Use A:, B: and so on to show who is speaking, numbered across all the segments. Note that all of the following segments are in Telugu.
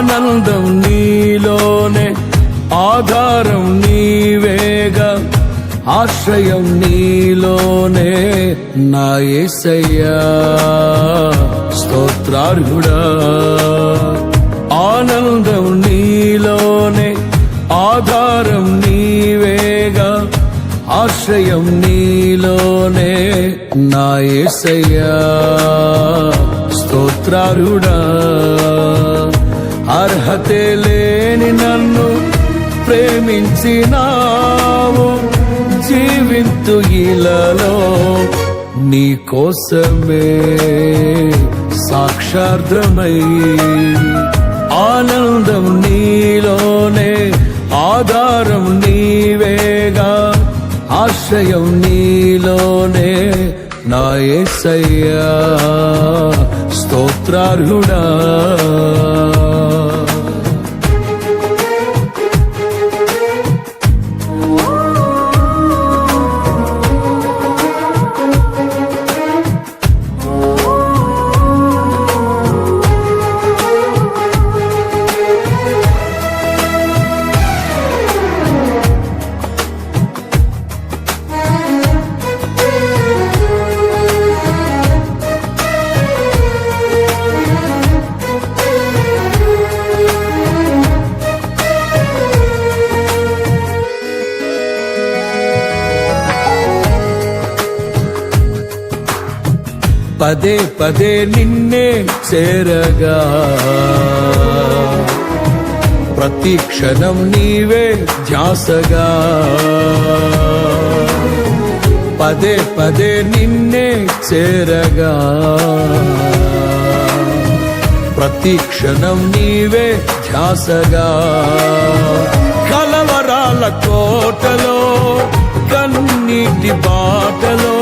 A: ఆనందం నీలోనే, ఆధారం నీవేగా, ఆశ్రయం నీలోనే నా యేసయ్యా స్తోత్రార్హుడా. ఆనందం నీలోనే, ఆధారం నీవేగా, ఆశ్రయం నీలోనే నా యేసయ్యా స్తోత్రార్హుడా. అర్హతే లేని నన్ను ప్రేమించినావు, జీవింతు ఇలలో నీ కోసమే సాక్షార్థమై. ఆనందం నీలోనే, ఆధారం నీవేగా, ఆశ్రయం నీలోనే నా యేసయ్యా స్తోత్రార్హుడా. పదే పదే నిన్నే చేరగా, ప్రతి క్షణం నీవే ధ్యాసగా. పదే పదే నిన్నే చేరగా, ప్రతి క్షణం నీవే ధ్యాసగా. కలవరాల కోటలో, కన్నీటి బాటలో,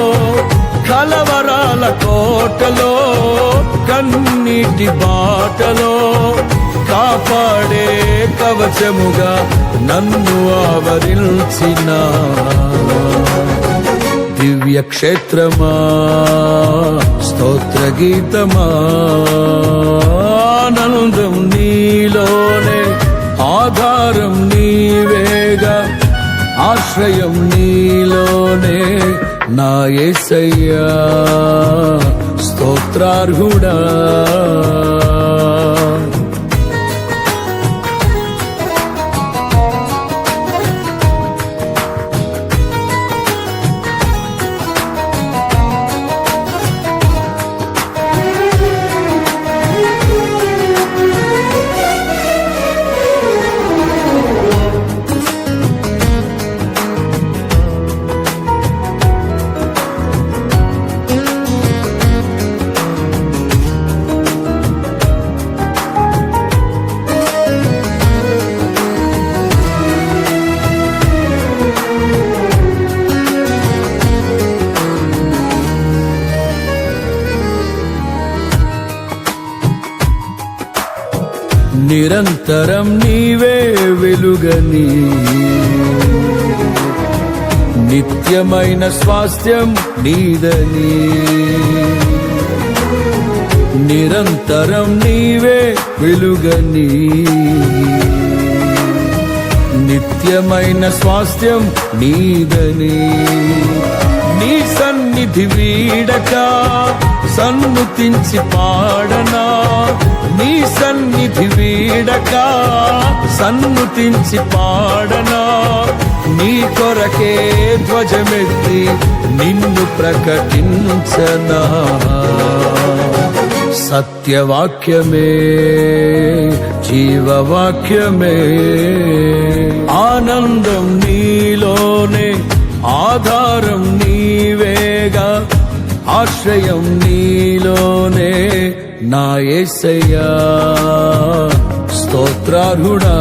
A: కలవరాల కోటలో, కన్నీటి బాటలో, కాపాడే కవచముగా నన్ను ఆవరించిన దివ్య క్షేత్రమా స్తోత్ర గీతమా. ఆనందం నీలోనే, ఆధారం నీవేగా, ఆశ్రయం నీలోనే నా యేసయ్యా స్తోత్రార్హుడా. నిరంతరం నీవే వెలుగని, నిత్యమైన స్వాస్థ్యం నీదని. నిరంతరం నీవే వెలుగని, నిత్యమైన స్వాస్థ్యం నీదని. నీ సన్నిధి వీడక సన్నుతించి పాడనా, నీ సన్నిధి వీడక సన్నుతించి పాడనా. నీ కొరకే ధ్వజమెత్తి నిన్ను ప్రకటించనా. సత్యవాక్యమే జీవవాక్యమే. ఆనందం నీలోనే, ఆధారం నీవేగా, ఆశ్రయం నీలోనే నా యేసయ్యా స్తోత్రార్హుడా.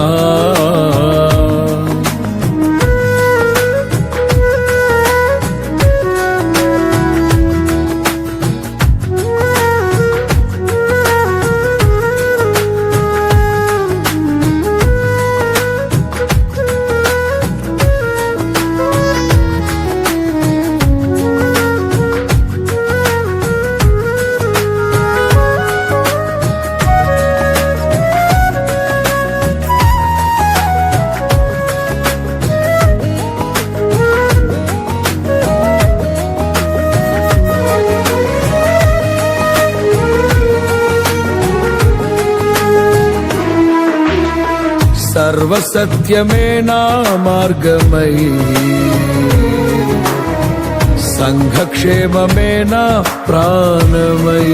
A: సర్వసత్యమే నా మార్గమై, సంఘక్షేమమే నా ప్రాణమై,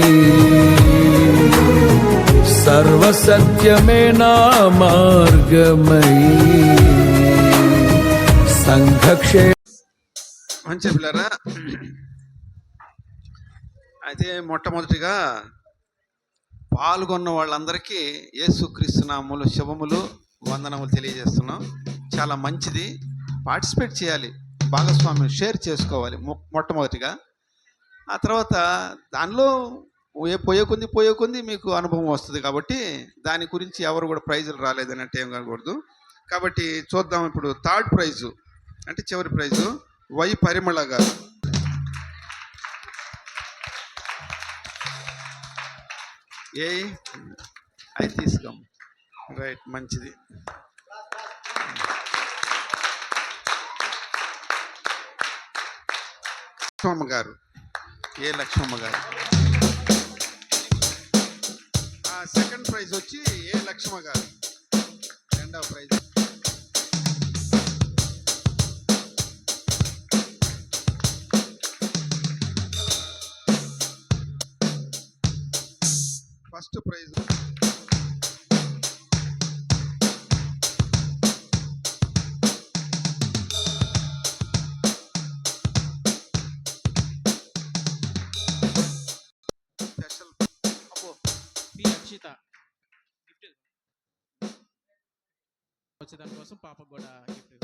A: సర్వసత్యమే నా మార్గమై, సంఘక్షేమ.
B: మంచి పిల్లరా, అయితే మొట్టమొదటిగా పాల్గొన్న వాళ్ళందరికీ యేసుక్రీస్తు నామములు శుభములు వందనములు తెలియజేస్తున్నాం. చాలా మంచిది, పార్టిసిపేట్ చేయాలి, భాగస్వామ్యం షేర్ చేసుకోవాలి మొట్టమొదటిగా. ఆ తర్వాత దానిలో పోయే కొంది మీకు అనుభవం వస్తుంది. కాబట్టి దాని గురించి ఎవరు కూడా ప్రైజులు రాలేదన్నట్టు ఏం కాకూడదు. కాబట్టి చూద్దాం. ఇప్పుడు థర్డ్ ప్రైజు అంటే చివరి ప్రైజు వై పరిమళ గారు. అది తీసుకోం. రైట్, మంచిది. లక్ష్మమ్మ గారు, లక్ష్మమ్మ గారు. సెకండ్ ప్రైజ్ వచ్చి లక్ష్మమ్మ గారు. రెండవ prize first prize special
C: Akshitha gift వచ్చేదాని కోసం పాపకు కూడా గిఫ్ట్.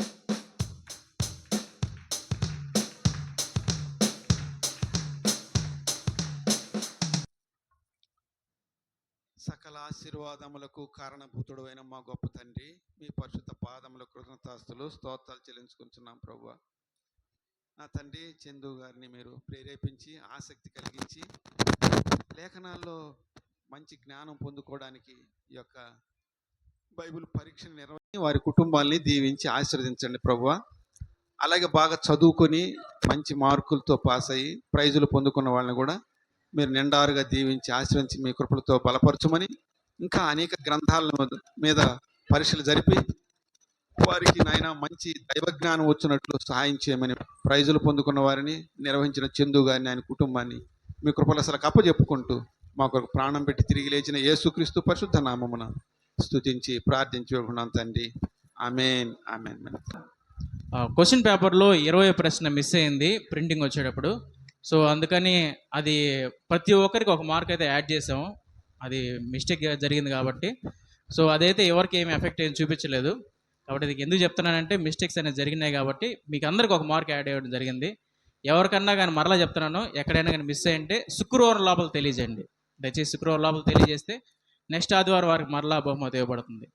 B: సకల ఆశీర్వాదములకు కారణభూతుడు అయిన మా గొప్ప తండ్రి, మీ పరిశుద్ధ పాదముల కృతజ్ఞతాస్తులు స్తోత్రాలు చెల్లించుకుంటున్నాం ప్రభువా. నా తండ్రి చందు గారిని మీరు ప్రేరేపించి ఆసక్తి కలిగించి లేఖనాల్లో మంచి జ్ఞానం పొందుకోవడానికి ఈ యొక్క బైబిల్ పరీక్షను నిర్వహించి వారి కుటుంబాల్ని దీవించి ఆశీర్వదించండి ప్రభువా. అలాగే బాగా చదువుకొని మంచి మార్కులతో పాస్ అయ్యి ప్రైజులు పొందుకున్న వాళ్ళని కూడా మీరు నిండారుగా దీవించి ఆశ్రయించి మీ కృపలతో బలపరచమని, ఇంకా అనేక గ్రంథాల మీద పరీక్షలు జరిపి వారికి నాయన మంచి దైవజ్ఞానం వచ్చినట్లు సహాయం చేయమని, ప్రైజులు పొందుకున్న వారిని నిర్వహించిన చందు గారిని ఆయన కుటుంబాన్ని మీ కృపల అసలు కప్పచెప్పుకుంటూ మా కొరకు ప్రాణం పెట్టి తిరిగి లేచిన యేసుక్రీస్తు పరిశుద్ధ నామమున స్తుతించి ప్రార్థించి ఉన్నాం తండ్రి. ఆమేన్, ఆమేన్.
C: క్వశ్చన్ పేపర్లో 20 ప్రశ్న మిస్ అయింది ప్రింటింగ్ వచ్చేటప్పుడు. సో అందుకని అది ప్రతి ఒక్కరికి ఒక మార్క్ అయితే యాడ్ చేసాము. అది మిస్టేక్ జరిగింది కాబట్టి. సో అదైతే ఎవరికి ఏమి ఎఫెక్ట్ ఏం చూపించలేదు. కాబట్టి ఇది ఎందుకు చెప్తున్నానంటే మిస్టేక్స్ అనేది జరిగినాయి కాబట్టి మీకు అందరికి ఒక మార్క్ యాడ్ అవ్వడం జరిగింది. ఎవరికన్నా కానీ మరలా చెప్తున్నాను, ఎక్కడైనా కానీ మిస్ అయ్యింటే శుక్రవారం లోపల తెలియజేయండి. దయచేసి శుక్రవారం లోపల తెలియజేస్తే నెక్స్ట్ ఆదివారం వారికి మరలా బహుమతి ఇవ్వబడుతుంది.